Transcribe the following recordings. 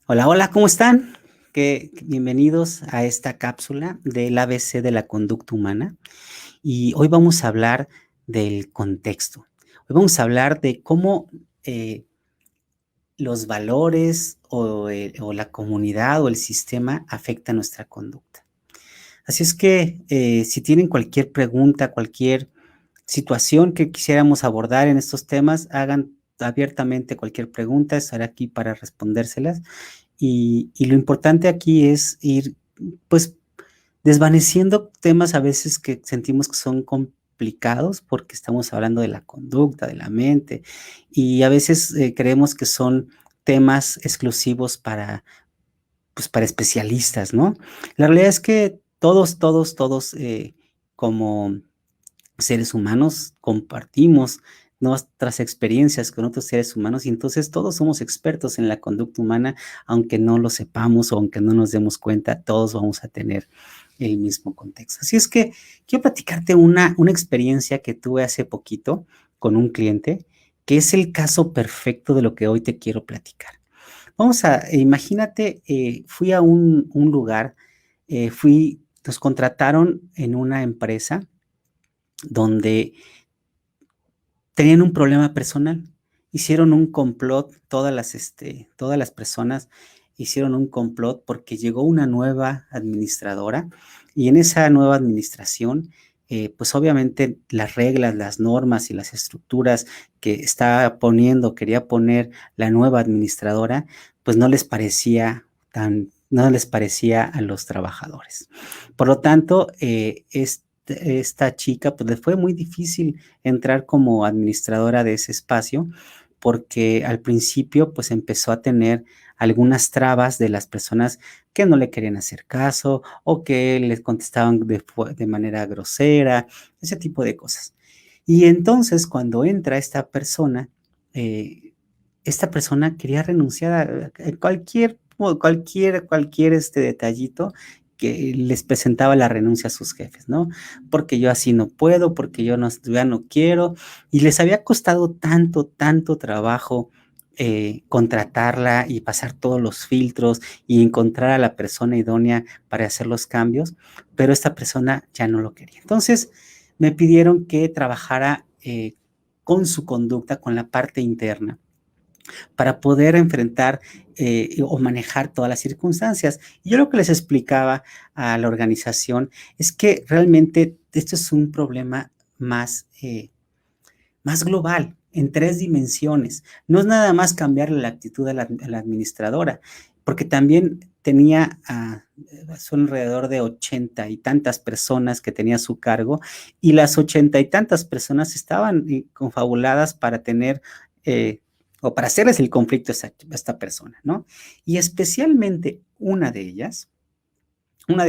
Hola, hola, ¿cómo están? Bienvenidos a esta cápsula del ABC de la conducta humana. Y hoy vamos a hablar del contexto. Hoy vamos a hablar de cómo los valores o la comunidad o el sistema afecta nuestra conducta. Así es que si tienen cualquier pregunta, cualquier situación que quisiéramos abordar en estos temas, hagan abiertamente cualquier pregunta, estaré aquí para respondérselas. Y lo importante aquí es ir, pues, desvaneciendo temas a veces que sentimos que son complicados, porque estamos hablando de la conducta, de la mente, y a veces, creemos que son temas exclusivos para, pues, para especialistas, ¿no? La realidad es que todos, como seres humanos compartimos nuestras experiencias con otros seres humanos y entonces todos somos expertos en la conducta humana, aunque no lo sepamos o aunque no nos demos cuenta, todos vamos a tener el mismo contexto. Así es que quiero platicarte una experiencia que tuve hace poquito con un cliente, que es el caso perfecto de lo que hoy te quiero platicar. Imagínate, fui a un lugar, nos contrataron en una empresa donde tenían un problema personal. Hicieron un complot, todas las personas hicieron un complot porque llegó una nueva administradora y en esa nueva administración, pues obviamente las reglas, las normas y las estructuras que quería poner la nueva administradora, pues no les parecía a los trabajadores. Por lo tanto, esta chica, pues le fue muy difícil entrar como administradora de ese espacio, porque al principio, pues empezó a tener algunas trabas de las personas que no le querían hacer caso o que les contestaban de manera grosera, ese tipo de cosas. Y entonces, cuando entra eh, esta persona quería renunciar a cualquier detallito que les presentaba la renuncia a sus jefes, ¿no? Porque yo así no puedo, porque yo no, ya no quiero, y les había costado tanto trabajo contratarla y pasar todos los filtros y encontrar a la persona idónea para hacer los cambios, pero esta persona ya no lo quería. Entonces, me pidieron que trabajara con su conducta, con la parte interna, para poder enfrentar o manejar todas las circunstancias. Y yo lo que les explicaba a la organización es que realmente esto es un problema más global, en 3 dimensiones. No es nada más cambiarle la actitud a la administradora, porque también son alrededor de 80 y tantas personas que tenía a su cargo, y las 80 y tantas personas estaban confabuladas para tener, o para hacerles el conflicto a esta persona, ¿no? Y especialmente una de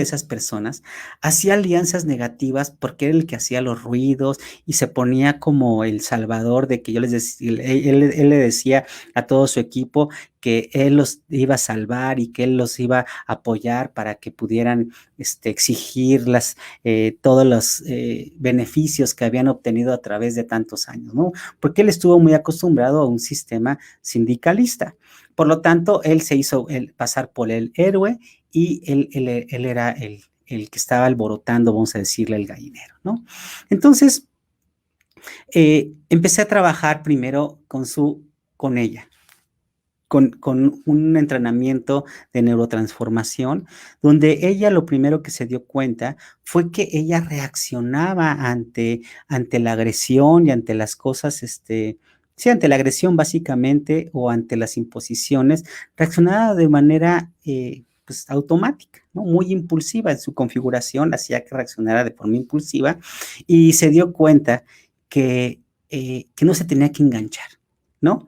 esas personas hacía alianzas negativas porque era el que hacía los ruidos y se ponía como el salvador de que yo les decía, él le decía a todo su equipo que él los iba a salvar y que él los iba a apoyar para que pudieran exigir todos los beneficios que habían obtenido a través de tantos años, ¿no? Porque él estuvo muy acostumbrado a un sistema sindicalista. Por lo tanto, él se hizo pasar por el héroe y él era el que estaba alborotando, vamos a decirle, el gallinero, ¿no? Entonces, empecé a trabajar primero con ella, con un entrenamiento de neurotransformación, donde ella lo primero que se dio cuenta fue que ella reaccionaba ante la agresión y ante las cosas, sí, ante la agresión básicamente o ante las imposiciones, reaccionaba de manera pues automática, ¿no? Muy impulsiva en su configuración, hacía que reaccionara de forma impulsiva y se dio cuenta que no se tenía que enganchar, ¿no?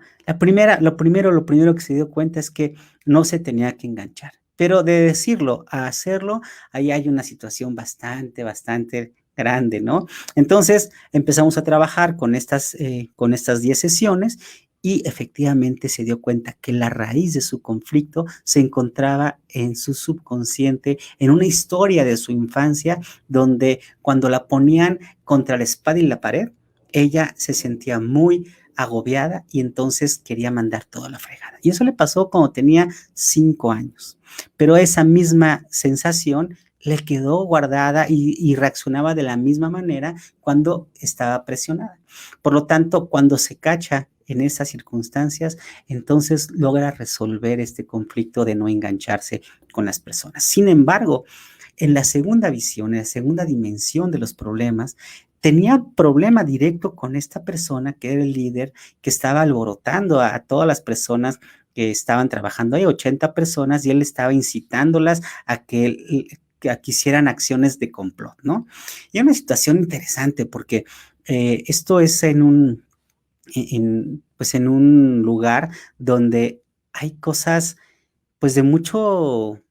Lo primero que se dio cuenta es que no se tenía que enganchar, pero de decirlo a hacerlo, ahí hay una situación bastante grande, ¿no? Entonces empezamos a trabajar con estas 10 sesiones y efectivamente se dio cuenta que la raíz de su conflicto se encontraba en su subconsciente, en una historia de su infancia, donde cuando la ponían contra la espada y la pared, ella se sentía muy agobiada y entonces quería mandar todo a la fregada. Y eso le pasó cuando tenía 5 años. Pero esa misma sensación le quedó guardada y reaccionaba de la misma manera cuando estaba presionada. Por lo tanto, cuando se cacha en esas circunstancias, entonces logra resolver este conflicto de no engancharse con las personas. Sin embargo, en la segunda visión, en la segunda dimensión de los problemas, tenía problema directo con esta persona que era el líder, que estaba alborotando a todas las personas que estaban trabajando ahí, 80 personas, y él estaba incitándolas a que hicieran acciones de complot, ¿no? Y una situación interesante porque esto es pues en un lugar donde hay cosas pues de mucho,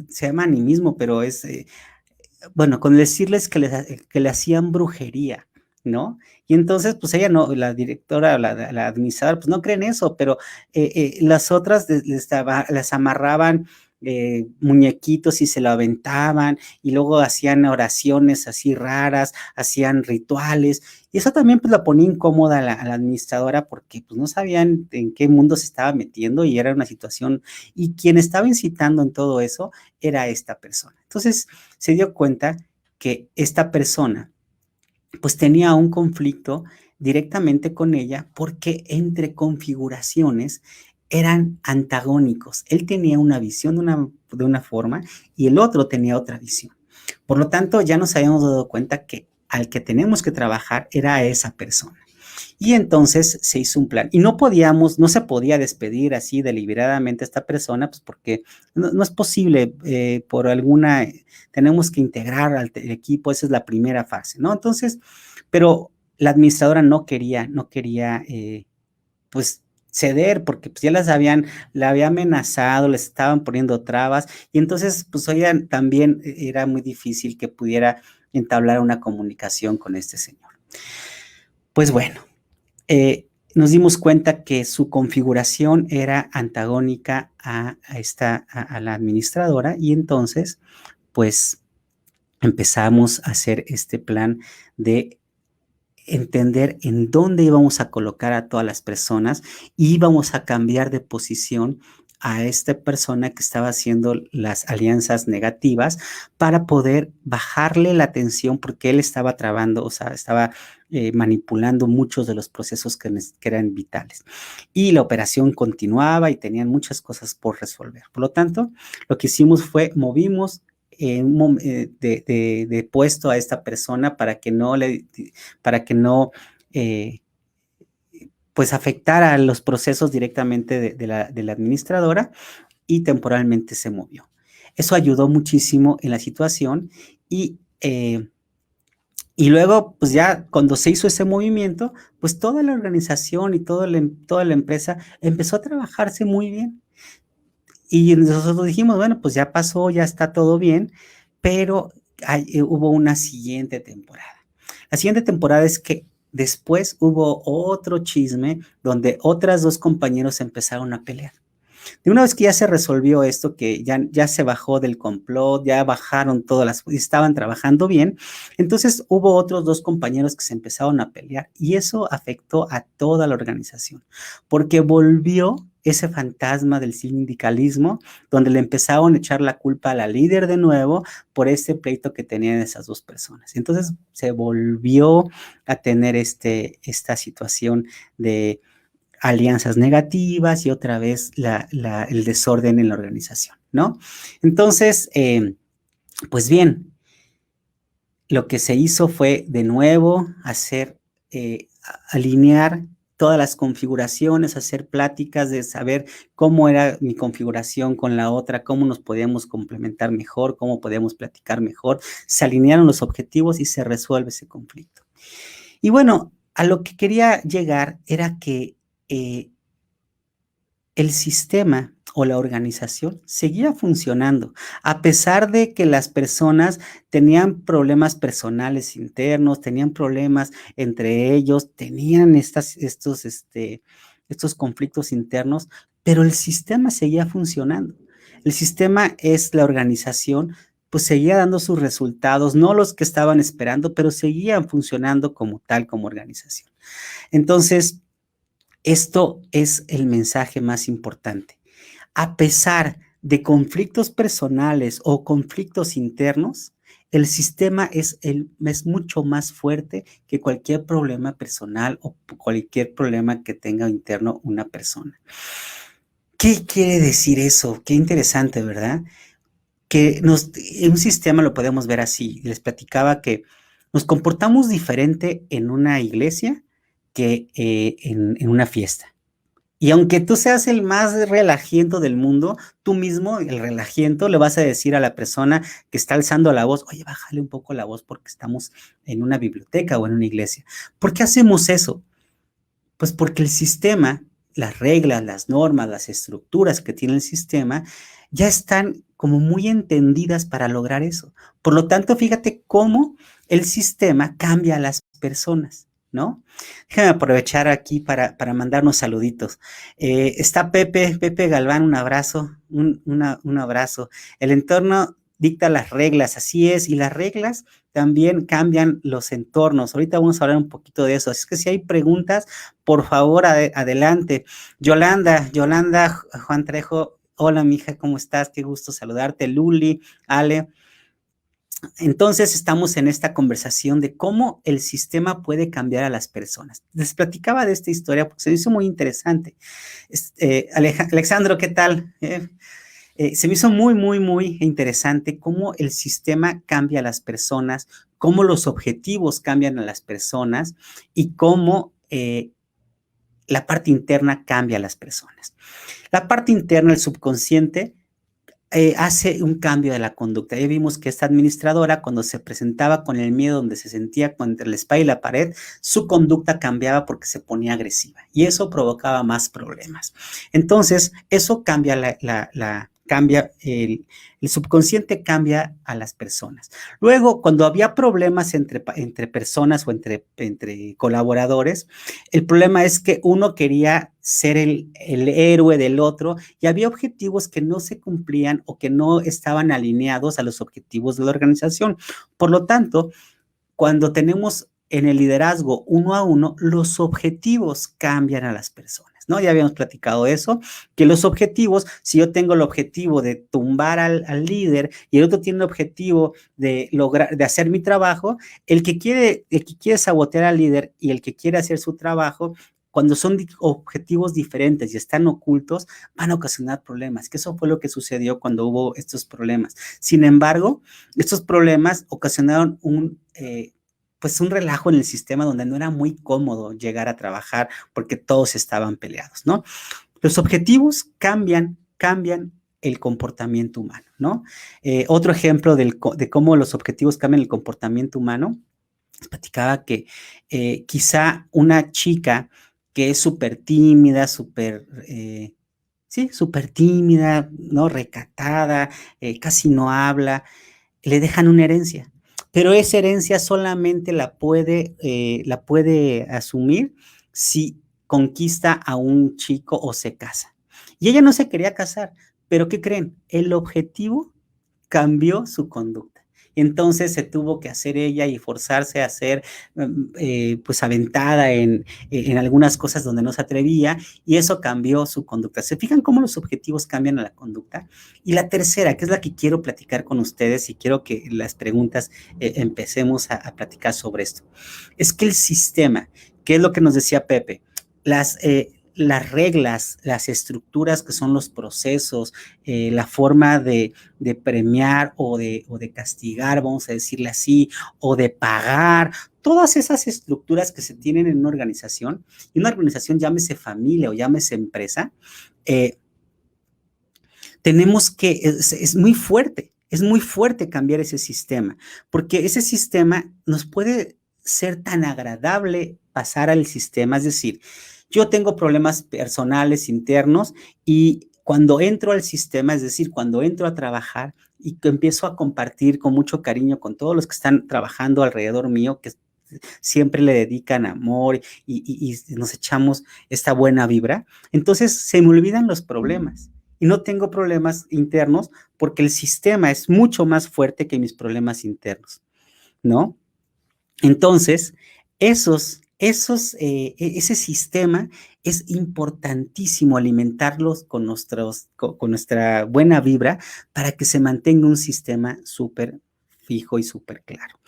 se llama animismo, pero es, bueno, con decirles que le hacían brujería, ¿no? Y entonces, pues ella no, la directora, la administradora, pues no creen eso, pero las otras les amarraban muñequitos y se lo aventaban y luego hacían oraciones así raras, hacían rituales y eso también pues la ponía incómoda a la administradora porque pues no sabían en qué mundo se estaba metiendo y era una situación y quien estaba incitando en todo eso era esta persona. Entonces se dio cuenta que esta persona pues tenía un conflicto directamente con ella porque entre configuraciones eran antagónicos. Él tenía una visión de una forma y el otro tenía otra visión. Por lo tanto, ya nos habíamos dado cuenta que al que tenemos que trabajar era a esa persona. Y entonces se hizo un plan. Y no se podía despedir así deliberadamente a esta persona, pues porque no es posible por alguna, tenemos que integrar al equipo, esa es la primera fase, ¿no? Entonces, pero la administradora no quería, pues ceder porque pues ya la había amenazado, les estaban poniendo trabas y entonces pues ella también era muy difícil que pudiera entablar una comunicación con este señor. Pues bueno, nos dimos cuenta que su configuración era antagónica a la administradora y entonces, pues, empezamos a hacer este plan de entender en dónde íbamos a colocar a todas las personas y íbamos a cambiar de posición a esta persona que estaba haciendo las alianzas negativas para poder bajarle la tensión porque él estaba trabando, o sea, estaba manipulando muchos de los procesos que eran vitales. Y la operación continuaba y tenían muchas cosas por resolver. Por lo tanto, lo que hicimos fue movimos de puesto a esta persona para que no pues afectara los procesos directamente de la administradora y temporalmente se movió. Eso ayudó muchísimo en la situación y luego, pues ya cuando se hizo ese movimiento, pues toda la organización y toda la empresa empezó a trabajarse muy bien. Y nosotros dijimos, bueno, pues ya pasó, ya está todo bien, pero hubo una siguiente temporada. La siguiente temporada es que después hubo otro chisme donde otras dos compañeros empezaron a pelear. De una vez que ya se resolvió esto, que ya se bajó del complot, ya bajaron todas estaban trabajando bien, entonces hubo otros dos compañeros que se empezaron a pelear y eso afectó a toda la organización, porque volvió ese fantasma del sindicalismo, donde le empezaron a echar la culpa a la líder de nuevo por este pleito que tenían esas dos personas. Entonces se volvió a tener esta situación de alianzas negativas y otra vez el desorden en la organización, ¿no? Entonces, pues bien, lo que se hizo fue de nuevo alinear todas las configuraciones, hacer pláticas de saber cómo era mi configuración con la otra, cómo nos podíamos complementar mejor, cómo podíamos platicar mejor. Se alinearon los objetivos y se resuelve ese conflicto. Y bueno, a lo que quería llegar era que el sistema o la organización seguía funcionando, a pesar de que las personas tenían problemas personales internos, tenían problemas entre ellos, tenían estos conflictos internos, pero el sistema seguía funcionando. El sistema es la organización, pues seguía dando sus resultados, no los que estaban esperando, pero seguían funcionando como tal, como organización. Entonces, Esto es el mensaje más importante. A pesar de conflictos personales o conflictos internos, el sistema es mucho más fuerte que cualquier problema personal o cualquier problema que tenga interno una persona. ¿Qué quiere decir eso? Qué interesante, ¿verdad? Que en un sistema lo podemos ver así. Les platicaba que nos comportamos diferente en una iglesia que en una fiesta. Y aunque tú seas el más relajiento del mundo, tú mismo, el relajiento, le vas a decir a la persona que está alzando la voz, oye, bájale un poco la voz porque estamos en una biblioteca o en una iglesia. ¿Por qué hacemos eso? Pues porque el sistema, las reglas, las normas, las estructuras que tiene el sistema, ya están como muy entendidas para lograr eso. Por lo tanto, fíjate cómo el sistema cambia a las personas, ¿no? Déjame aprovechar aquí para mandar unos saluditos. Está Pepe Galván, un abrazo, un abrazo. El entorno dicta las reglas, así es, y las reglas también cambian los entornos. Ahorita vamos a hablar un poquito de eso. Así que si hay preguntas, por favor, adelante. Yolanda, Juan Trejo, hola, mija, ¿cómo estás? Qué gusto saludarte. Luli, Ale. Entonces estamos en esta conversación de cómo el sistema puede cambiar a las personas. Les platicaba de esta historia porque se me hizo muy interesante. Alexandro, ¿qué tal? Se me hizo muy interesante cómo el sistema cambia a las personas, cómo los objetivos cambian a las personas y cómo la parte interna cambia a las personas. La parte interna, el subconsciente, hace un cambio de la conducta. Ya vimos que esta administradora, cuando se presentaba con el miedo, donde se sentía entre la espalda y la pared, su conducta cambiaba porque se ponía agresiva y eso provocaba más problemas. Entonces, eso cambia el subconsciente cambia a las personas. Luego, cuando había problemas entre personas o entre colaboradores, el problema es que uno quería ser el héroe del otro y había objetivos que no se cumplían o que no estaban alineados a los objetivos de la organización. Por lo tanto, cuando tenemos en el liderazgo uno a uno, los objetivos cambian a las personas, ¿no? Ya habíamos platicado eso, que los objetivos, si yo tengo el objetivo de tumbar al líder y el otro tiene el objetivo de hacer mi trabajo, el que quiere sabotear al líder y el que quiere hacer su trabajo, cuando son objetivos diferentes y están ocultos, van a ocasionar problemas, que eso fue lo que sucedió cuando hubo estos problemas. Sin embargo, estos problemas ocasionaron pues un relajo en el sistema donde no era muy cómodo llegar a trabajar porque todos estaban peleados, ¿no? Los objetivos cambian el comportamiento humano, ¿no? Otro ejemplo de cómo los objetivos cambian el comportamiento humano, platicaba que quizá una chica que es súper tímida, súper tímida, ¿no? Recatada, casi no habla, le dejan una herencia, pero esa herencia solamente la puede asumir si conquista a un chico o se casa. Y ella no se quería casar, pero ¿qué creen? El objetivo cambió su conducta. Entonces se tuvo que hacer ella y forzarse a ser pues aventada en algunas cosas donde no se atrevía y eso cambió su conducta. ¿Se fijan cómo los objetivos cambian a la conducta? Y la tercera, que es la que quiero platicar con ustedes y quiero que las preguntas empecemos a platicar sobre esto, es que el sistema, que es lo que nos decía Pepe, las reglas, las estructuras que son los procesos, la forma de premiar o de castigar, vamos a decirle así, o de pagar, todas esas estructuras que se tienen en una organización, y una organización llámese familia o llámese empresa, tenemos que, es muy fuerte cambiar ese sistema, porque ese sistema nos puede ser tan agradable pasar al sistema, es decir, yo tengo problemas personales internos y cuando entro al sistema, es decir, cuando entro a trabajar y que empiezo a compartir con mucho cariño con todos los que están trabajando alrededor mío, que siempre le dedican amor y nos echamos esta buena vibra, entonces se me olvidan los problemas y no tengo problemas internos porque el sistema es mucho más fuerte que mis problemas internos, ¿no? Entonces, ese sistema es importantísimo alimentarlos con nuestra buena vibra para que se mantenga un sistema súper fijo y súper claro.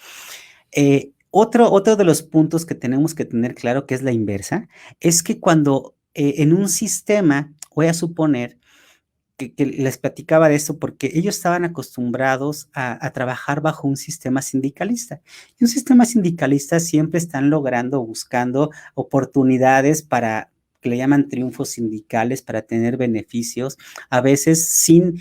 Otro de los puntos que tenemos que tener claro, que es la inversa, es que cuando en un sistema, voy a suponer que les platicaba de esto porque ellos estaban acostumbrados a trabajar bajo un sistema sindicalista. Y un sistema sindicalista siempre están logrando, buscando oportunidades para que le llaman triunfos sindicales, para tener beneficios, a veces sin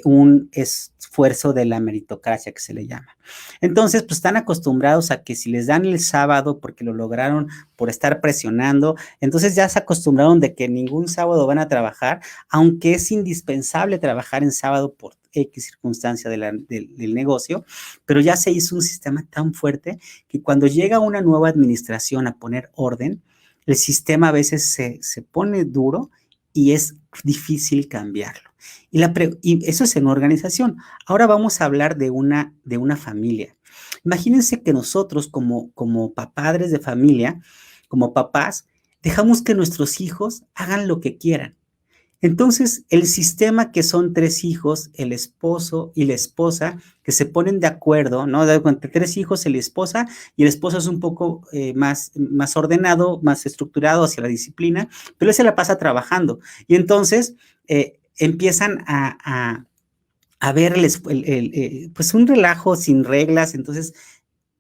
un esfuerzo de la meritocracia que se le llama. Entonces, pues están acostumbrados a que si les dan el sábado porque lo lograron por estar presionando, entonces ya se acostumbraron de que ningún sábado van a trabajar, aunque es indispensable trabajar en sábado por X circunstancia del negocio, pero ya se hizo un sistema tan fuerte que cuando llega una nueva administración a poner orden, el sistema a veces se pone duro y es difícil cambiarlo. Y eso es en organización. Ahora vamos a hablar de una familia. Imagínense que nosotros como padres de familia, como papás, dejamos que nuestros hijos hagan lo que quieran. Entonces, el sistema que son 3 hijos, el esposo y la esposa, que se ponen de acuerdo, ¿no? Entre 3 hijos, la esposa, y el esposo es un poco más ordenado, más estructurado hacia la disciplina, pero él se la pasa trabajando. Y entonces empiezan a ver pues un relajo sin reglas, entonces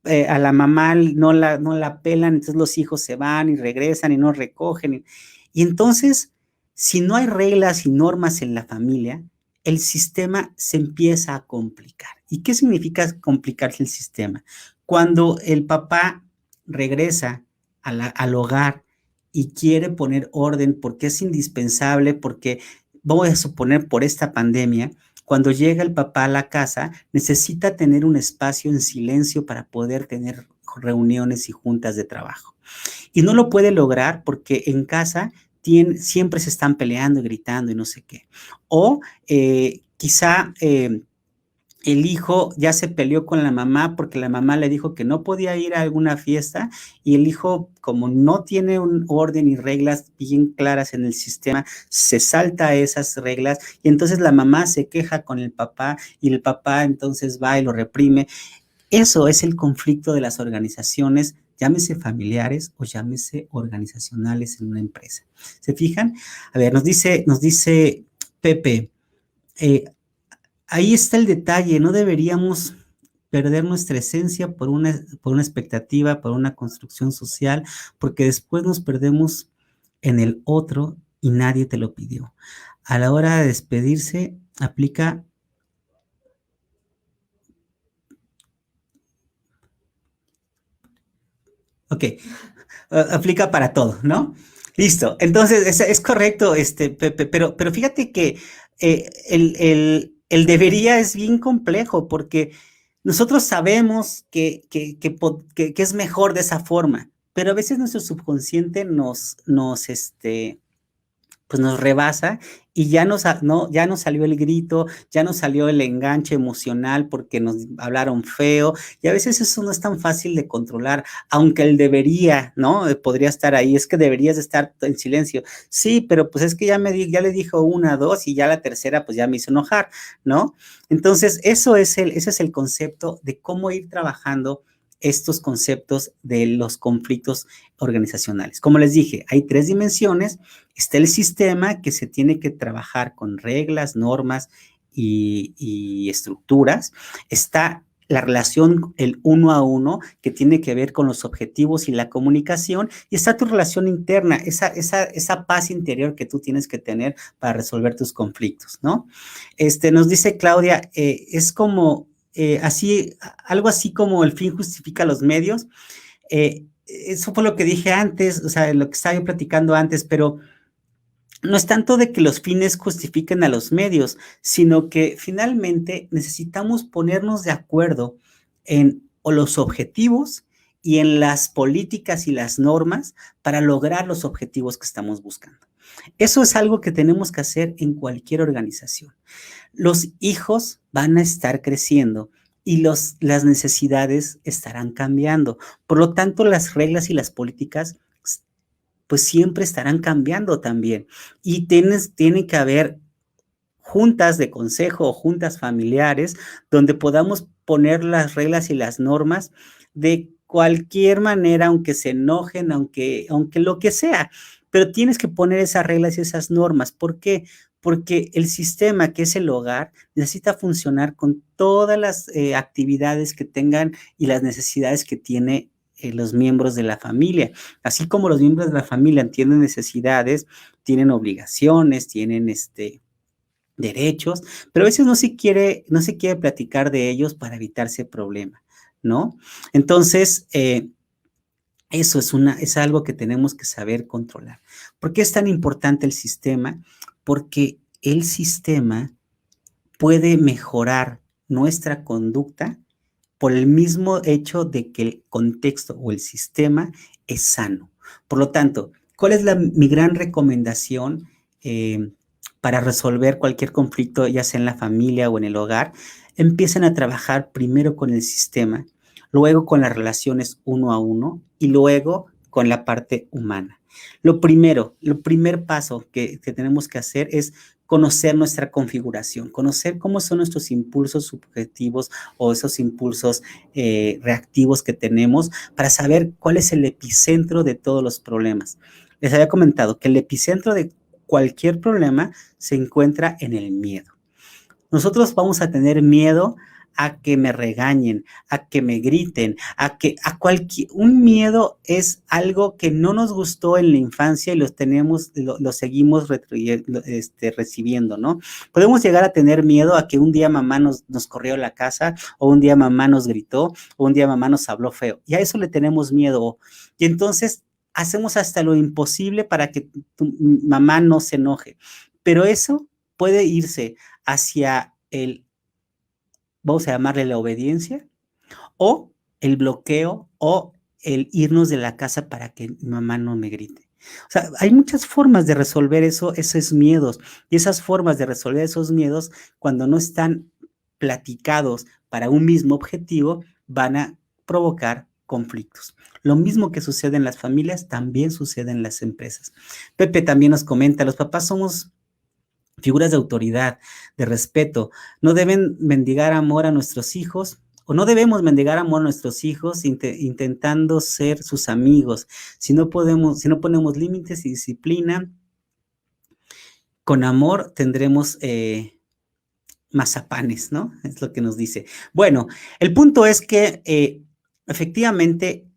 a la mamá no la pelan, entonces los hijos se van y regresan y no recogen. Y entonces, si no hay reglas y normas en la familia, el sistema se empieza a complicar. ¿Y qué significa complicarse el sistema? Cuando el papá regresa al hogar y quiere poner orden porque es indispensable, porque voy a suponer por esta pandemia, cuando llega el papá a la casa, necesita tener un espacio en silencio para poder tener reuniones y juntas de trabajo. Y no lo puede lograr porque en casa siempre se están peleando y gritando y no sé qué. O quizá el hijo ya se peleó con la mamá porque la mamá le dijo que no podía ir a alguna fiesta y el hijo, como no tiene un orden y reglas bien claras en el sistema, se salta a esas reglas y entonces la mamá se queja con el papá y el papá entonces va y lo reprime. Eso es el conflicto de las organizaciones, llámese familiares o llámese organizacionales en una empresa. ¿Se fijan? A ver, nos dice Pepe, ahí está el detalle, no deberíamos perder nuestra esencia por una expectativa, por una construcción social, porque después nos perdemos en el otro y nadie te lo pidió. A la hora de despedirse, aplica aplica para todo, ¿no? Listo. Entonces, es correcto, Pepe, pero fíjate que el debería es bien complejo porque nosotros sabemos que es mejor de esa forma, pero a veces nuestro subconsciente pues nos rebasa y ya ya nos salió el grito, ya nos salió el enganche emocional porque nos hablaron feo y a veces eso no es tan fácil de controlar, aunque el debería, ¿no? Podría estar ahí, es que deberías estar en silencio. Sí, pero pues es que ya le dijo 1, 2 y ya la tercera pues ya me hizo enojar, ¿no? Entonces, ese es el concepto de cómo ir trabajando estos conceptos de los conflictos organizacionales. Como les dije, hay 3 dimensiones. Está el sistema que se tiene que trabajar con reglas, normas y estructuras. Está la relación, el 1 a 1, que tiene que ver con los objetivos y la comunicación, y está tu relación interna, esa paz interior que tú tienes que tener para resolver tus conflictos, ¿no? Nos dice Claudia, es como algo así como el fin justifica los medios. Eso fue lo que dije antes, o sea, lo que estaba yo platicando antes, pero no es tanto de que los fines justifiquen a los medios, sino que finalmente necesitamos ponernos de acuerdo en los objetivos y en las políticas y las normas para lograr los objetivos que estamos buscando. Eso es algo que tenemos que hacer en cualquier organización. Los hijos van a estar creciendo y las necesidades estarán cambiando. Por lo tanto, las reglas y las políticas pues siempre estarán cambiando también. Y tiene que haber juntas de consejo o juntas familiares donde podamos poner las reglas y las normas de cualquier manera, aunque se enojen, aunque lo que sea, pero tienes que poner esas reglas y esas normas. ¿Por qué? Porque el sistema que es el hogar necesita funcionar con todas las actividades que tengan y las necesidades que tiene los miembros de la familia. Así como los miembros de la familia tienen necesidades, tienen obligaciones, tienen derechos, pero a veces no se quiere platicar de ellos para evitarse problema, ¿no? Entonces, eso es algo que tenemos que saber controlar. ¿Por qué es tan importante el sistema? Porque el sistema puede mejorar nuestra conducta por el mismo hecho de que el contexto o el sistema es sano. Por lo tanto, ¿cuál es mi gran recomendación para resolver cualquier conflicto, ya sea en la familia o en el hogar? Empiecen a trabajar primero con el sistema, luego con las relaciones uno a uno y luego con la parte humana. El primer paso que tenemos que hacer es conocer nuestra configuración, conocer cómo son nuestros impulsos subjetivos o esos impulsos reactivos que tenemos para saber cuál es el epicentro de todos los problemas. Les había comentado que el epicentro de cualquier problema se encuentra en el miedo. Nosotros vamos a tener miedo a que me regañen, a que me griten, un miedo es algo que no nos gustó en la infancia y lo seguimos recibiendo, ¿no? Podemos llegar a tener miedo a que un día mamá nos corrió a la casa, o un día mamá nos gritó, o un día mamá nos habló feo, y a eso le tenemos miedo, y entonces hacemos hasta lo imposible para que tu mamá no se enoje, pero eso puede irse hacia vamos a llamarle la obediencia, o el bloqueo, o el irnos de la casa para que mi mamá no me grite. O sea, hay muchas formas de resolver esos miedos, y esas formas de resolver esos miedos, cuando no están platicados para un mismo objetivo, van a provocar conflictos. Lo mismo que sucede en las familias, también sucede en las empresas. Pepe también nos comenta, los papás somos figuras de autoridad, de respeto. No deben mendigar amor a nuestros hijos, o no debemos mendigar amor a nuestros hijos intentando ser sus amigos. Si no ponemos límites y disciplina, con amor tendremos mazapanes, ¿no? Es lo que nos dice. Bueno, el punto es que efectivamente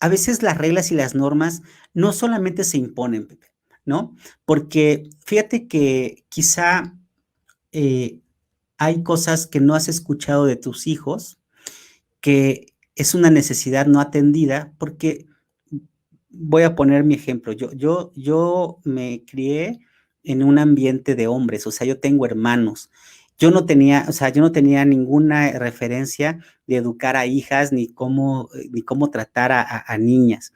a veces las reglas y las normas no solamente se imponen, Pepe, ¿no? Porque fíjate que quizá hay cosas que no has escuchado de tus hijos, que es una necesidad no atendida, porque voy a poner mi ejemplo. Yo me crié en un ambiente de hombres, o sea, yo tengo hermanos. Yo no tenía ninguna referencia de educar a hijas ni cómo tratar a niñas.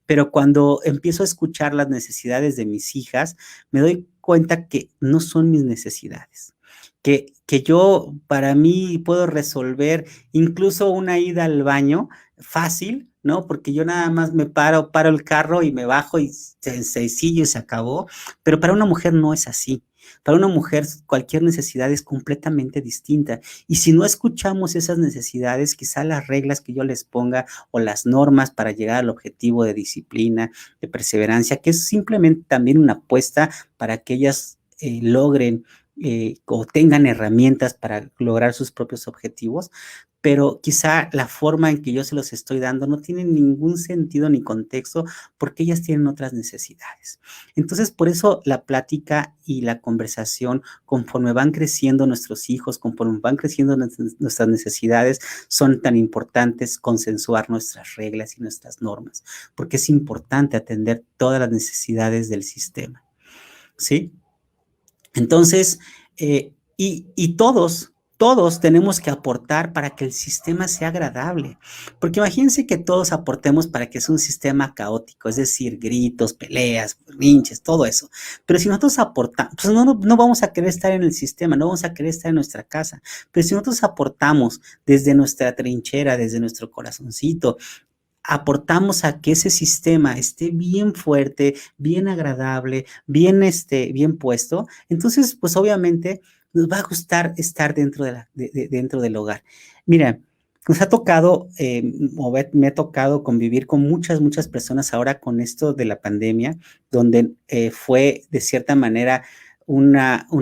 Pero cuando empiezo a escuchar las necesidades de mis hijas, me doy cuenta que no son mis necesidades. Que yo, para mí, puedo resolver incluso una ida al baño fácil, ¿no? Porque yo nada más paro el carro y me bajo y sencillo y se acabó. Pero para una mujer no es así. Para una mujer cualquier necesidad es completamente distinta. Y si no escuchamos esas necesidades, quizá las reglas que yo les ponga o las normas para llegar al objetivo de disciplina, de perseverancia, que es simplemente también una apuesta para que ellas logren o tengan herramientas para lograr sus propios objetivos, pero quizá la forma en que yo se los estoy dando no tiene ningún sentido ni contexto porque ellas tienen otras necesidades. Entonces, por eso la plática y la conversación, conforme van creciendo nuestros hijos, conforme van creciendo nuestras necesidades, son tan importantes consensuar nuestras reglas y nuestras normas, porque es importante atender todas las necesidades del sistema, ¿sí? Entonces, y todos todos tenemos que aportar para que el sistema sea agradable, porque imagínense que todos aportemos para que sea un sistema caótico, es decir, gritos, peleas, berrinches, todo eso. Pero si nosotros aportamos, pues no vamos a querer estar en el sistema, no vamos a querer estar en nuestra casa. Pero si nosotros aportamos desde nuestra trinchera, desde nuestro corazoncito, aportamos a que ese sistema esté bien fuerte, bien agradable, bien puesto, entonces, pues obviamente nos va a gustar estar dentro del hogar. Mira, nos ha tocado, me ha tocado convivir con muchas personas ahora con esto de la pandemia, donde fue de cierta manera un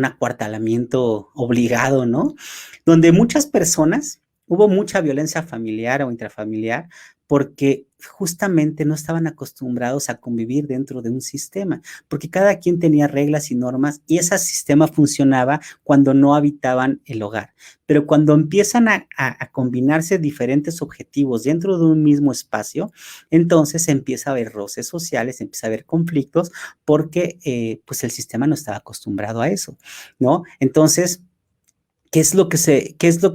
acuartelamiento obligado, ¿no? Donde muchas personas, hubo mucha violencia familiar o intrafamiliar, porque justamente no estaban acostumbrados a convivir dentro de un sistema, porque cada quien tenía reglas y normas y ese sistema funcionaba cuando no habitaban el hogar. Pero cuando empiezan a combinarse diferentes objetivos dentro de un mismo espacio, entonces empieza a haber roces sociales, empieza a haber conflictos, porque pues el sistema no estaba acostumbrado a eso, ¿no? Entonces,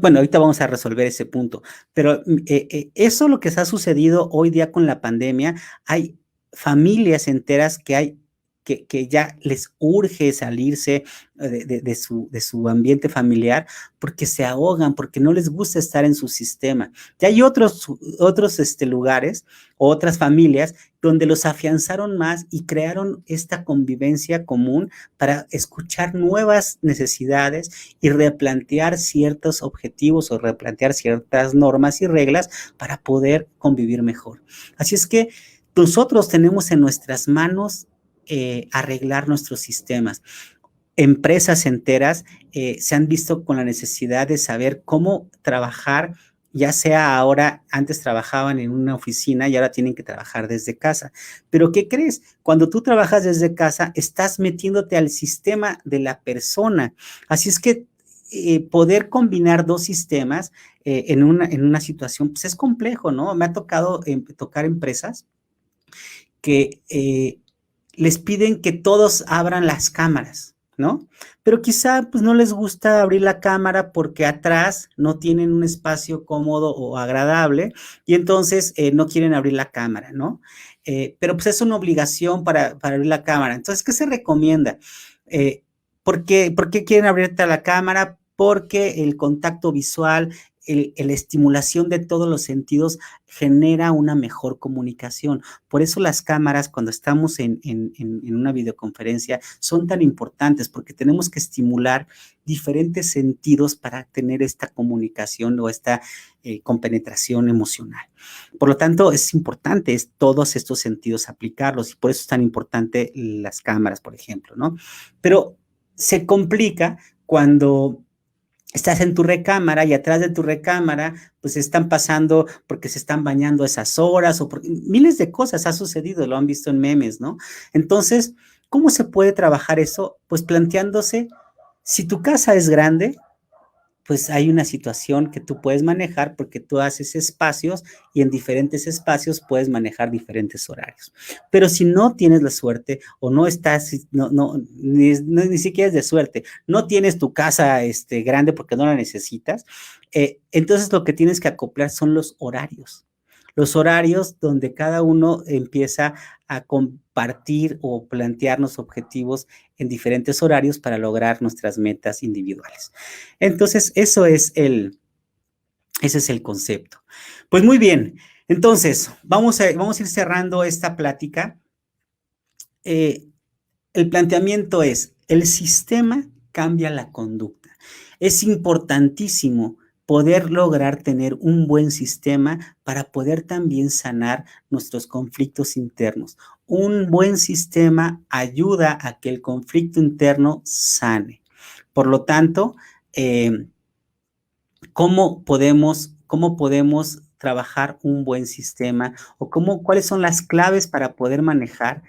bueno, ahorita vamos a resolver ese punto, pero eso lo que se ha sucedido hoy día con la pandemia, hay familias enteras que ya les urge salirse de su ambiente familiar porque se ahogan, porque no les gusta estar en su sistema. Ya hay otros lugares, otras familias donde los afianzaron más y crearon esta convivencia común para escuchar nuevas necesidades y replantear ciertos objetivos o replantear ciertas normas y reglas para poder convivir mejor. Así es que nosotros tenemos en nuestras manos arreglar nuestros sistemas. Empresas enteras se han visto con la necesidad de saber cómo trabajar, ya sea ahora, antes trabajaban en una oficina y ahora tienen que trabajar desde casa. Pero ¿qué crees? Cuando tú trabajas desde casa, estás metiéndote al sistema de la persona. Así es que poder combinar dos sistemas en una situación, pues es complejo, ¿no? Me ha tocado tocar empresas que les piden que todos abran las cámaras, ¿no? Pero quizá pues no les gusta abrir la cámara porque atrás no tienen un espacio cómodo o agradable y entonces no quieren abrir la cámara, ¿no? Pero pues es una obligación para abrir la cámara. Entonces, ¿qué se recomienda? Eh, ¿Por qué quieren abrirte la cámara? Porque el contacto visual, la estimulación de todos los sentidos genera una mejor comunicación. Por eso las cámaras, cuando estamos en una videoconferencia, son tan importantes, porque tenemos que estimular diferentes sentidos para tener esta comunicación o esta compenetración emocional. Por lo tanto, es importante todos estos sentidos aplicarlos y por eso es tan importante las cámaras, por ejemplo, ¿no? Pero se complica cuando estás en tu recámara y atrás de tu recámara, pues están pasando porque se están bañando a esas horas o porque miles de cosas ha sucedido, lo han visto en memes, ¿no? Entonces, ¿cómo se puede trabajar eso? Pues planteándose, si tu casa es grande, pues hay una situación que tú puedes manejar porque tú haces espacios y en diferentes espacios puedes manejar diferentes horarios. Pero si no tienes la suerte o no estás, ni siquiera es de suerte, no tienes tu casa grande porque no la necesitas, entonces lo que tienes que acoplar son los horarios. Los horarios donde cada uno empieza a compartir o plantearnos objetivos en diferentes horarios para lograr nuestras metas individuales. Entonces, ese es el concepto. Pues muy bien, entonces, vamos a ir cerrando esta plática. El planteamiento es, el sistema cambia la conducta. Es importantísimo poder lograr tener un buen sistema para poder también sanar nuestros conflictos internos. Un buen sistema ayuda a que el conflicto interno sane. Por lo tanto, cómo podemos trabajar un buen sistema o cuáles son las claves para poder manejar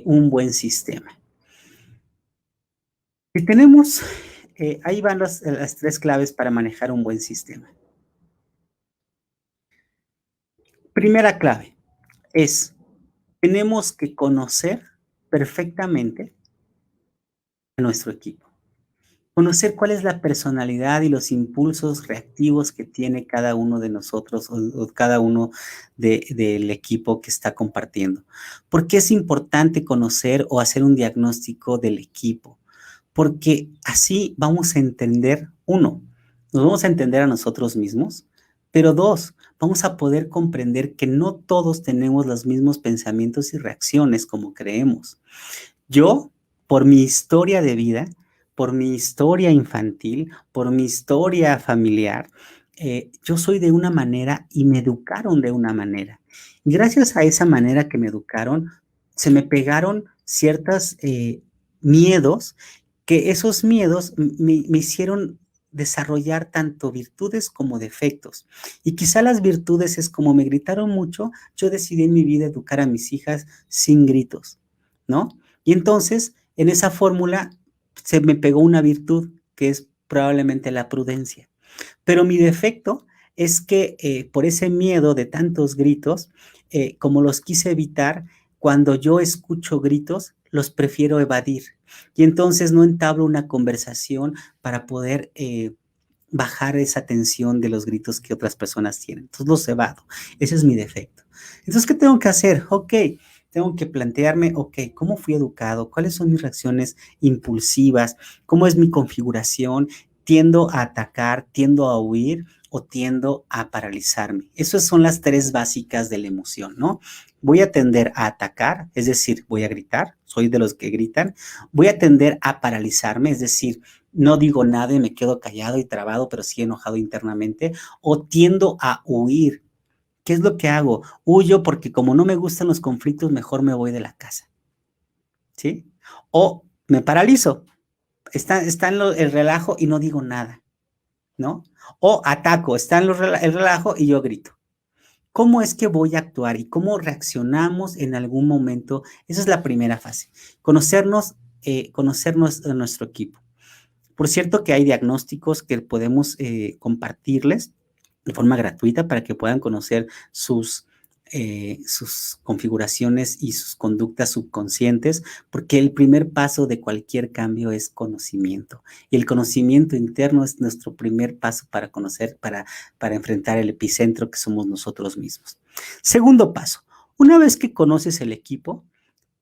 un buen sistema? Si tenemos, ahí van las tres claves para manejar un buen sistema. Primera clave es, tenemos que conocer perfectamente a nuestro equipo. Conocer cuál es la personalidad y los impulsos reactivos que tiene cada uno de nosotros o cada uno del equipo que está compartiendo. ¿Por qué es importante conocer o hacer un diagnóstico del equipo? Porque así vamos a entender, uno, nos vamos a entender a nosotros mismos, pero dos, vamos a poder comprender que no todos tenemos los mismos pensamientos y reacciones como creemos. Yo, por mi historia de vida, por mi historia infantil, por mi historia familiar, yo soy de una manera y me educaron de una manera. Y gracias a esa manera que me educaron, se me pegaron ciertos miedos, que esos miedos me hicieron desarrollar tanto virtudes como defectos. Y quizá las virtudes es como me gritaron mucho, yo decidí en mi vida educar a mis hijas sin gritos, ¿no? Y entonces, en esa fórmula se me pegó una virtud que es probablemente la prudencia. Pero mi defecto es que por ese miedo de tantos gritos, como los quise evitar, cuando yo escucho gritos, los prefiero evadir. Y entonces no entablo una conversación para poder bajar esa tensión de los gritos que otras personas tienen. Entonces los evado. Ese es mi defecto. Entonces, ¿qué tengo que hacer? Ok, tengo que plantearme, ok, ¿cómo fui educado? ¿Cuáles son mis reacciones impulsivas? ¿Cómo es mi configuración? ¿Tiendo a atacar, tiendo a huir o tiendo a paralizarme? Esas son las tres básicas de la emoción, ¿no? Voy a tender a atacar, es decir, voy a gritar, soy de los que gritan. Voy a tender a paralizarme, es decir, no digo nada y me quedo callado y trabado, pero sí enojado internamente, o tiendo a huir. ¿Qué es lo que hago? Huyo porque como no me gustan los conflictos, mejor me voy de la casa, ¿sí? O me paralizo, está en el relajo y no digo nada, ¿no? O ataco, está en el relajo y yo grito. ¿Cómo es que voy a actuar y cómo reaccionamos en algún momento? Esa es la primera fase. Conocernos a nuestro equipo. Por cierto que hay diagnósticos que podemos compartirles de forma gratuita para que puedan conocer sus configuraciones y sus conductas subconscientes, porque el primer paso de cualquier cambio es conocimiento. Y el conocimiento interno es nuestro primer paso para conocer, para enfrentar el epicentro que somos nosotros mismos. Segundo paso, una vez que conoces el equipo,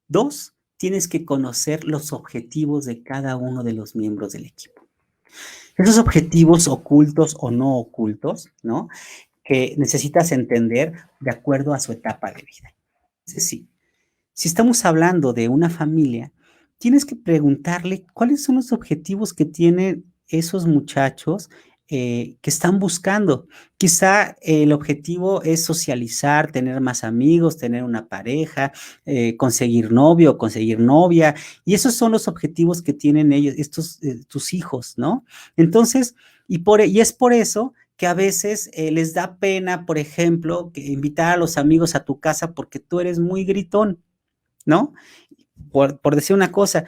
dos, tienes que conocer los objetivos de cada uno de los miembros del equipo. Esos objetivos ocultos o no ocultos, ¿no? Que necesitas entender de acuerdo a su etapa de vida. Es decir, si estamos hablando de una familia, tienes que preguntarle cuáles son los objetivos que tienen esos muchachos que están buscando. Quizá el objetivo es socializar, tener más amigos, tener una pareja, conseguir novio, conseguir novia, y esos son los objetivos que tienen ellos, tus hijos, ¿no? Entonces, y es por eso que a veces les da pena, por ejemplo, que invitar a los amigos a tu casa porque tú eres muy gritón, ¿no? Por decir una cosa,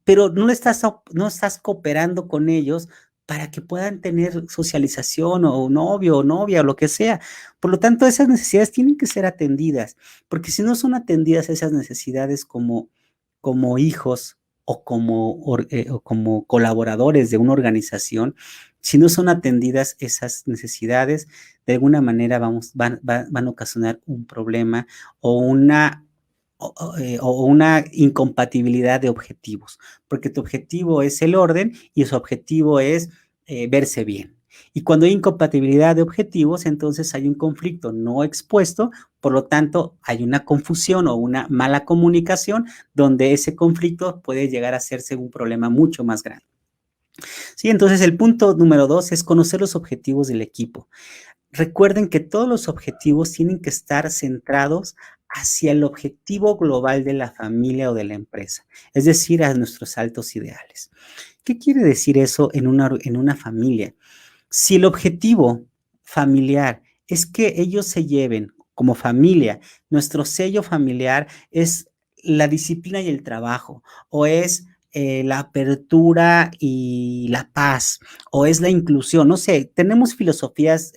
pero no estás cooperando con ellos para que puedan tener socialización o novio o novia o lo que sea. Por lo tanto, esas necesidades tienen que ser atendidas, porque si no son atendidas esas necesidades como hijos o como colaboradores de una organización, si no son atendidas esas necesidades, de alguna manera van a ocasionar un problema o una incompatibilidad de objetivos, porque tu objetivo es el orden y su objetivo es verse bien. Y cuando hay incompatibilidad de objetivos, entonces hay un conflicto no expuesto, por lo tanto hay una confusión o una mala comunicación donde ese conflicto puede llegar a hacerse un problema mucho más grande. Sí, entonces el punto número 2 es conocer los objetivos del equipo. Recuerden que todos los objetivos tienen que estar centrados hacia el objetivo global de la familia o de la empresa, es decir, a nuestros altos ideales. ¿Qué quiere decir eso en una familia? Si el objetivo familiar es que ellos se lleven como familia, nuestro sello familiar es la disciplina y el trabajo, o es la apertura y la paz, o es la inclusión, no sé, tenemos filosofías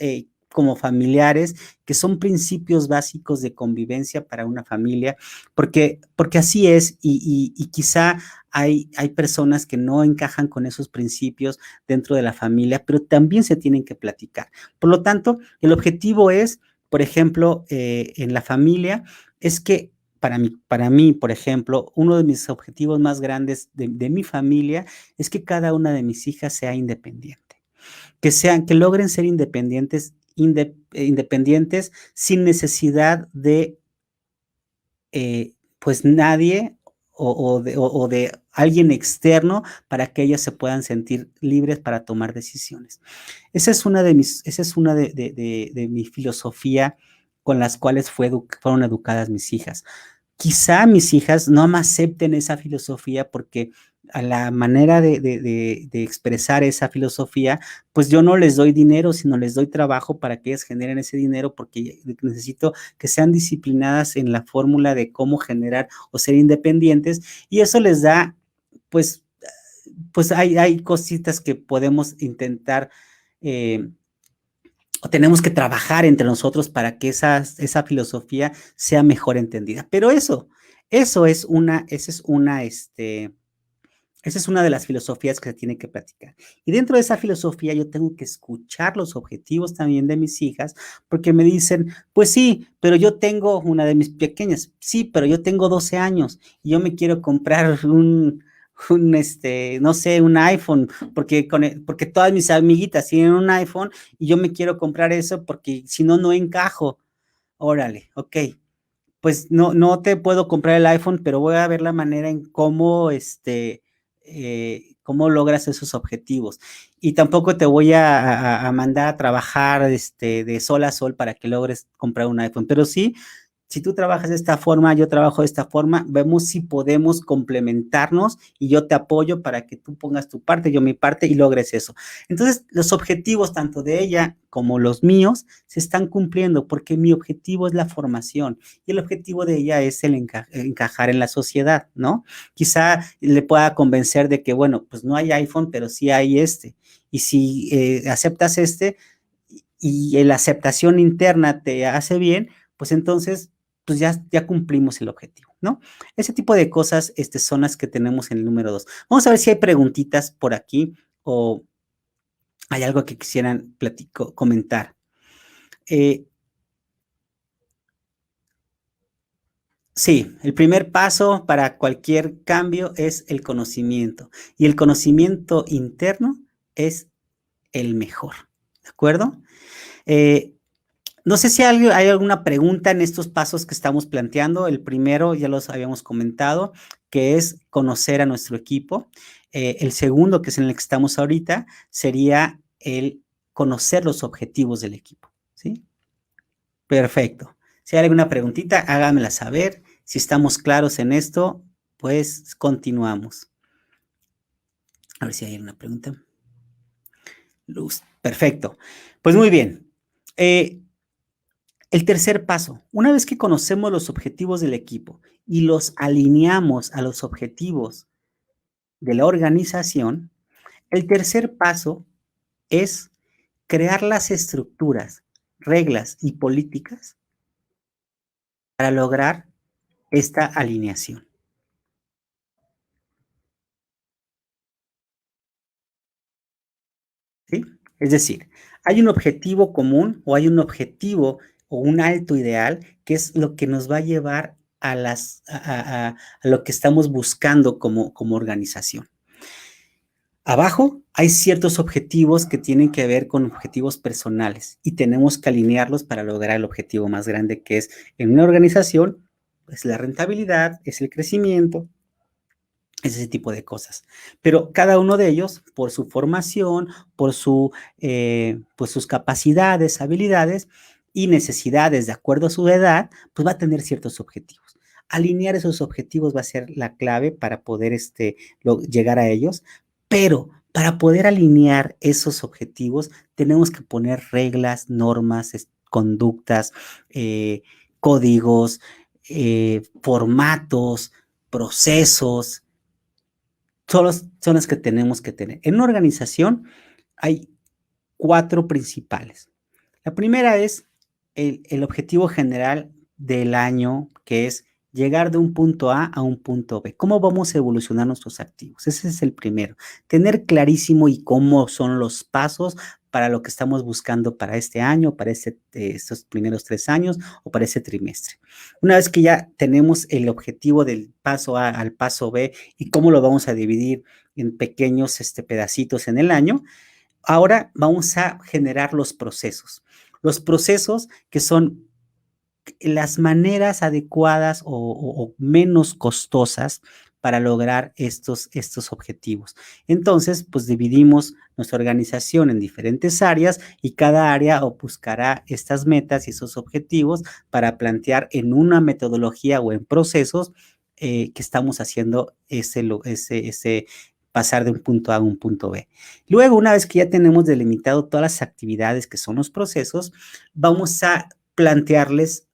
como familiares, que son principios básicos de convivencia para una familia, porque así es, y quizá hay personas que no encajan con esos principios dentro de la familia, pero también se tienen que platicar. Por lo tanto, el objetivo es, por ejemplo, en la familia, es que para mí, por ejemplo, uno de mis objetivos más grandes de mi familia es que cada una de mis hijas sea independiente, que logren ser independientes sin necesidad de pues nadie o de alguien externo para que ellas se puedan sentir libres para tomar decisiones. Esa es una de mi filosofía con las cuales fueron educadas mis hijas. Quizá mis hijas no me acepten esa filosofía porque a la manera de expresar esa filosofía, pues yo no les doy dinero, sino les doy trabajo para que ellas generen ese dinero, porque necesito que sean disciplinadas en la fórmula de cómo generar o ser independientes, y eso les da, pues, pues hay cositas que podemos intentar o tenemos que trabajar entre nosotros para que esa filosofía sea mejor entendida. Pero eso es esa es una de las filosofías que se tiene que platicar. Y dentro de esa filosofía yo tengo que escuchar los objetivos también de mis hijas, porque me dicen, pues sí, pero yo tengo una de mis pequeñas, sí, pero yo tengo 12 años y yo me quiero comprar no sé, un iPhone, porque todas mis amiguitas tienen un iPhone y yo me quiero comprar eso porque si no, no encajo. Órale, ok, pues no te puedo comprar el iPhone, pero voy a ver la manera en cómo logras esos objetivos. Y tampoco te voy a mandar a trabajar de sol a sol para que logres comprar un iPhone, pero sí, si tú trabajas de esta forma, yo trabajo de esta forma, vemos si podemos complementarnos y yo te apoyo para que tú pongas tu parte, yo mi parte y logres eso. Entonces, los objetivos tanto de ella como los míos se están cumpliendo porque mi objetivo es la formación y el objetivo de ella es el encajar en la sociedad, ¿no? Quizá le pueda convencer de que, bueno, pues no hay iPhone, pero sí hay este. Y si aceptas y la aceptación interna te hace bien, pues entonces pues ya cumplimos el objetivo, ¿no? Ese tipo de cosas son las que tenemos en el número 2. Vamos a ver si hay preguntitas por aquí o hay algo que quisieran comentar. Sí, el primer paso para cualquier cambio es el conocimiento y el conocimiento interno es el mejor, ¿de acuerdo? Eh, No sé si hay alguna pregunta en estos pasos que estamos planteando. El primero ya los habíamos comentado, que es conocer a nuestro equipo. El segundo, que es en el que estamos ahorita, sería el conocer los objetivos del equipo, ¿sí? Perfecto. Si hay alguna preguntita, háganmela saber. Si estamos claros en esto, pues continuamos. A ver si hay alguna pregunta. Luz. Perfecto. Pues muy bien. El tercer paso, una vez que conocemos los objetivos del equipo y los alineamos a los objetivos de la organización, el tercer paso es crear las estructuras, reglas y políticas para lograr esta alineación, ¿sí? Es decir, hay un objetivo común o hay un objetivo o un alto ideal que es lo que nos va a llevar a lo que estamos buscando como organización. Abajo hay ciertos objetivos que tienen que ver con objetivos personales y tenemos que alinearlos para lograr el objetivo más grande que es en una organización, es la rentabilidad, es el crecimiento, es ese tipo de cosas. Pero cada uno de ellos, por su formación, pues sus capacidades, habilidades y necesidades de acuerdo a su edad, pues va a tener ciertos objetivos. Alinear esos objetivos va a ser la clave para poder llegar a ellos, pero para poder alinear esos objetivos tenemos que poner reglas, normas, conductas, códigos, formatos, procesos, son las que tenemos que tener. En una organización hay 4 principales. La primera es el objetivo general del año, que es llegar de un punto A un punto B. ¿Cómo vamos a evolucionar nuestros activos? Ese es el primero. Tener clarísimo y cómo son los pasos para lo que estamos buscando para este año, para estos primeros 3 años o para ese trimestre. Una vez que ya tenemos el objetivo del paso A al paso B y cómo lo vamos a dividir en pequeños pedacitos en el año, ahora vamos a generar los procesos. Los procesos que son las maneras adecuadas o menos costosas para lograr estos objetivos. Entonces, pues dividimos nuestra organización en diferentes áreas y cada área buscará estas metas y esos objetivos para plantear en una metodología o en procesos que estamos haciendo ese pasar de un punto A a un punto B. Luego, una vez que ya tenemos delimitado todas las actividades que son los procesos, vamos a plantearles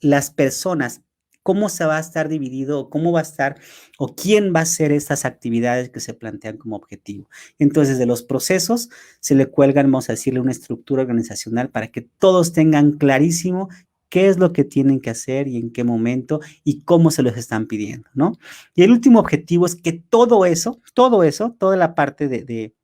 las personas, cómo se va a estar dividido, cómo va a estar o quién va a hacer estas actividades que se plantean como objetivo. Entonces, de los procesos se le cuelgan, vamos a decirle, una estructura organizacional para que todos tengan clarísimo qué es lo que tienen que hacer y en qué momento y cómo se los están pidiendo, ¿no? Y el último objetivo es que todo eso, toda la parte de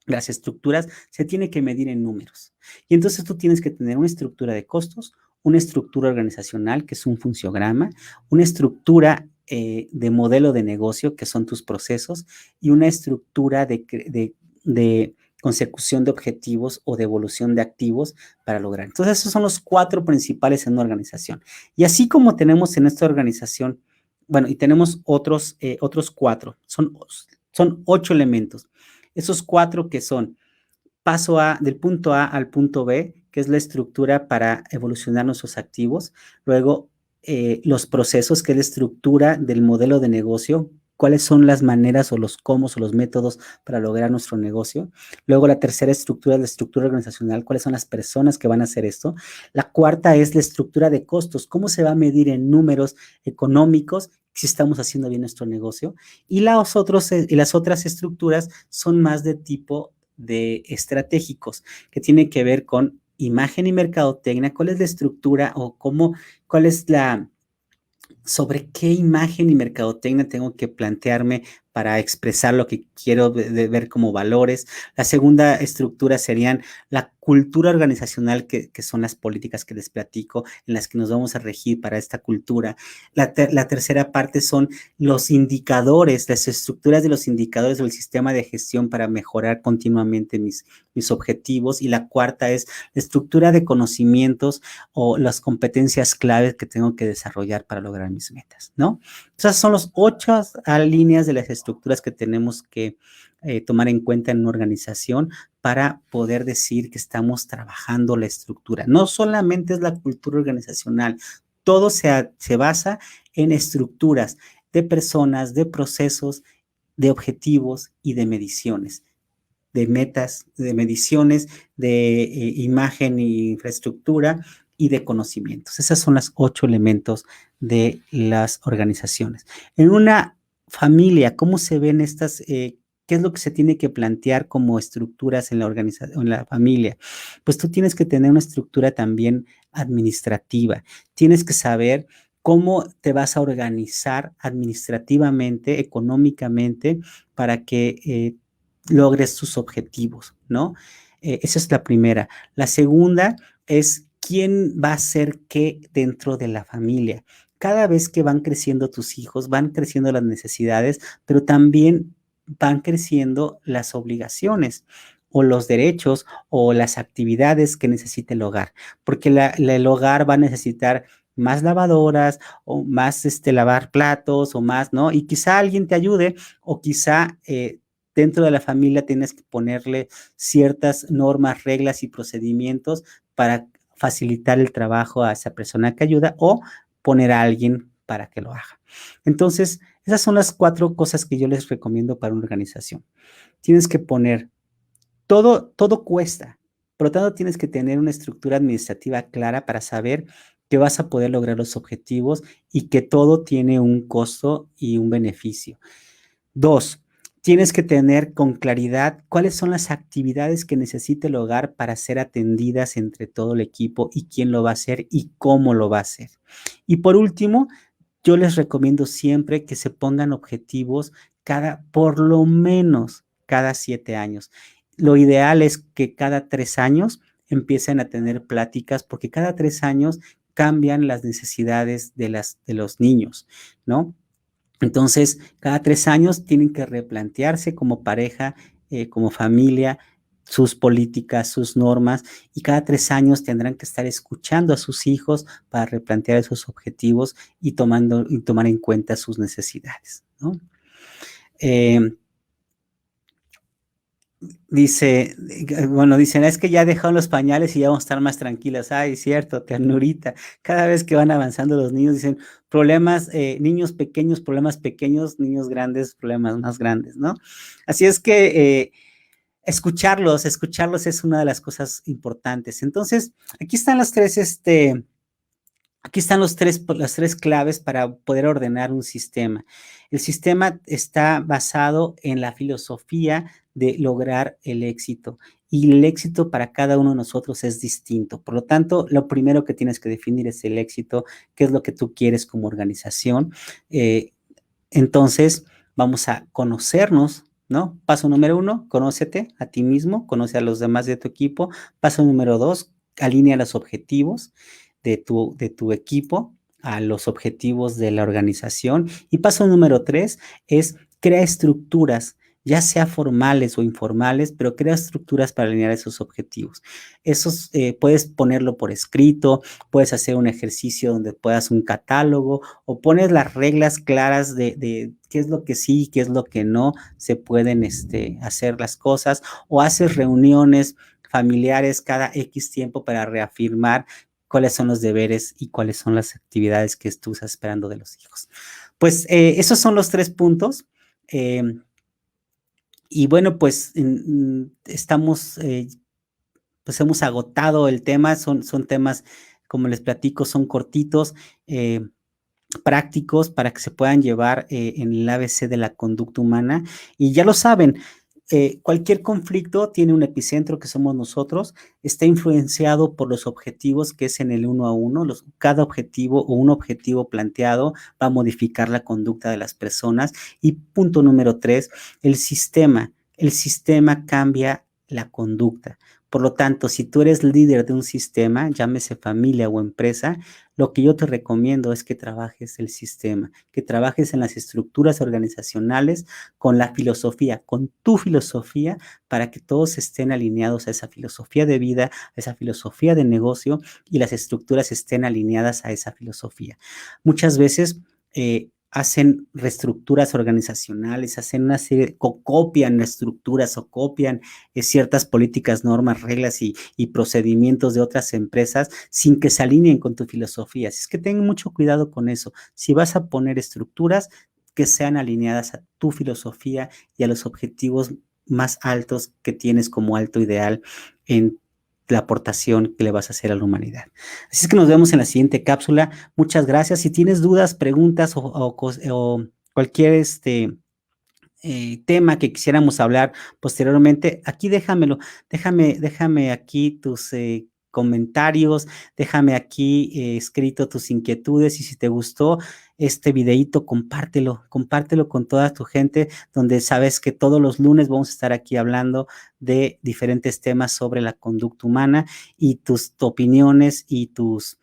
las estructuras se tiene que medir en números. Y entonces tú tienes que tener una estructura de costos, una estructura organizacional, que es un funciongrama, una estructura de modelo de negocio, que son tus procesos, y una estructura de consecución de objetivos o de evolución de activos para lograr. Entonces, esos son los 4 principales en una organización. Y así como tenemos en esta organización, bueno, y tenemos otros 4, son 8 elementos. Esos 4 que son paso A, del punto A al punto B, que es la estructura para evolucionar nuestros activos. Luego, los procesos, que es la estructura del modelo de negocio, cuáles son las maneras o los cómo o los métodos para lograr nuestro negocio. Luego, la tercera estructura es la estructura organizacional, cuáles son las personas que van a hacer esto. La cuarta es la estructura de costos, cómo se va a medir en números económicos si estamos haciendo bien nuestro negocio. Y las otras estructuras son más de tipo de estratégicos, que tienen que ver con imagen y mercadotecnia, cuál es la estructura o cuál es sobre qué imagen y mercadotecnia tengo que plantearme para expresar lo que quiero ver como valores. La segunda estructura serían la cultura organizacional, que son las políticas que les platico, en las que nos vamos a regir para esta cultura. La tercera parte son los indicadores, las estructuras de los indicadores del sistema de gestión para mejorar continuamente mis objetivos. Y la cuarta es la estructura de conocimientos o las competencias claves que tengo que desarrollar para lograr mis metas, ¿no? Esas son las 8 líneas de las estructuras que tenemos que tomar en cuenta en una organización para poder decir que estamos trabajando la estructura. No solamente es la cultura organizacional, todo se basa en estructuras de personas, de procesos, de objetivos y de mediciones, de metas, de mediciones, de imagen e infraestructura y de conocimientos. Esos son los 8 elementos de las organizaciones. En una familia, ¿cómo se ven estas? ¿Qué es lo que se tiene que plantear como estructuras en la organización, en la familia? Pues tú tienes que tener una estructura también administrativa. Tienes que saber cómo te vas a organizar administrativamente, económicamente, para que logres tus objetivos, ¿no? Esa es la primera. La segunda es quién va a hacer qué dentro de la familia. Cada vez que van creciendo tus hijos, van creciendo las necesidades, pero también van creciendo las obligaciones o los derechos o las actividades que necesita el hogar, porque el hogar va a necesitar más lavadoras o más lavar platos o más, ¿no? Y quizá alguien te ayude o quizá dentro de la familia tienes que ponerle ciertas normas, reglas y procedimientos para facilitar el trabajo a esa persona que ayuda o poner a alguien para que lo haga. Entonces, esas son las 4 cosas que yo les recomiendo para una organización. Tienes que poner, todo cuesta, por lo tanto tienes que tener una estructura administrativa clara para saber que vas a poder lograr los objetivos y que todo tiene un costo y un beneficio. 2, Tienes que tener con claridad cuáles son las actividades que necesita el hogar para ser atendidas entre todo el equipo y quién lo va a hacer y cómo lo va a hacer. Y por último, yo les recomiendo siempre que se pongan objetivos por lo menos cada 7 años. Lo ideal es que cada 3 años empiecen a tener pláticas, porque cada 3 años cambian las necesidades de los niños, ¿no? Entonces, cada 3 años tienen que replantearse como pareja, como familia, sus políticas, sus normas, y cada 3 años tendrán que estar escuchando a sus hijos para replantear esos objetivos y tomar en cuenta sus necesidades, ¿no? Dicen, es que ya dejaron los pañales y ya vamos a estar más tranquilas. Ay, cierto, ternurita. Cada vez que van avanzando los niños, dicen problemas, niños pequeños, niños grandes, problemas más grandes, ¿no? Así es que escucharlos es una de las cosas importantes. Entonces, aquí están las tres claves para poder ordenar un sistema. El sistema está basado en la filosofía de lograr el éxito, y el éxito para cada uno de nosotros es distinto. Por lo tanto, lo primero que tienes que definir es el éxito, qué es lo que tú quieres como organización. Entonces, vamos a conocernos, ¿no? Paso número 1, conócete a ti mismo, conoce a los demás de tu equipo. Paso número 2, alinea los objetivos de tu equipo a los objetivos de la organización. Y paso número 3 es crea estructuras, ya sea formales o informales, pero crea estructuras para alinear esos objetivos. Puedes ponerlo por escrito, puedes hacer un ejercicio donde puedas un catálogo, o pones las reglas claras de qué es lo que sí y qué es lo que no se pueden hacer las cosas, o haces reuniones familiares cada X tiempo para reafirmar cuáles son los deberes y cuáles son las actividades que tú estás esperando de los hijos. Pues esos son los 3 puntos. Y bueno, pues pues hemos agotado el tema. Son temas, como les platico, son cortitos, prácticos para que se puedan llevar en el ABC de la conducta humana. Y ya lo saben, cualquier conflicto tiene un epicentro que somos nosotros, está influenciado por los objetivos, que es en el 1 a 1. Cada objetivo o un objetivo planteado va a modificar la conducta de las personas. Y punto número 3, el sistema cambia la conducta. Por lo tanto, si tú eres líder de un sistema, llámese familia o empresa, lo que yo te recomiendo es que trabajes el sistema, que trabajes en las estructuras organizacionales con la filosofía, con tu filosofía, para que todos estén alineados a esa filosofía de vida, a esa filosofía de negocio, y las estructuras estén alineadas a esa filosofía. Muchas veces hacen reestructuras organizacionales, hacen una serie, copian estructuras o copian ciertas políticas, normas, reglas y procedimientos de otras empresas sin que se alineen con tu filosofía. Así es que ten mucho cuidado con eso. Si vas a poner estructuras, que sean alineadas a tu filosofía y a los objetivos más altos que tienes como alto ideal en la aportación que le vas a hacer a la humanidad. Así es que nos vemos en la siguiente cápsula. Muchas gracias. Si tienes dudas, preguntas o cualquier tema que quisiéramos hablar posteriormente, aquí déjamelo. Déjame aquí tus comentarios, déjame aquí escrito tus inquietudes, y si te gustó este videíto, compártelo con toda tu gente, donde sabes que todos los lunes vamos a estar aquí hablando de diferentes temas sobre la conducta humana, y tus opiniones y tus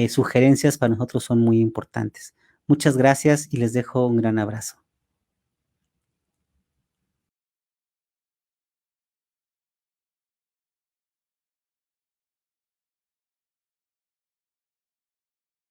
sugerencias para nosotros son muy importantes. Muchas gracias y les dejo un gran abrazo.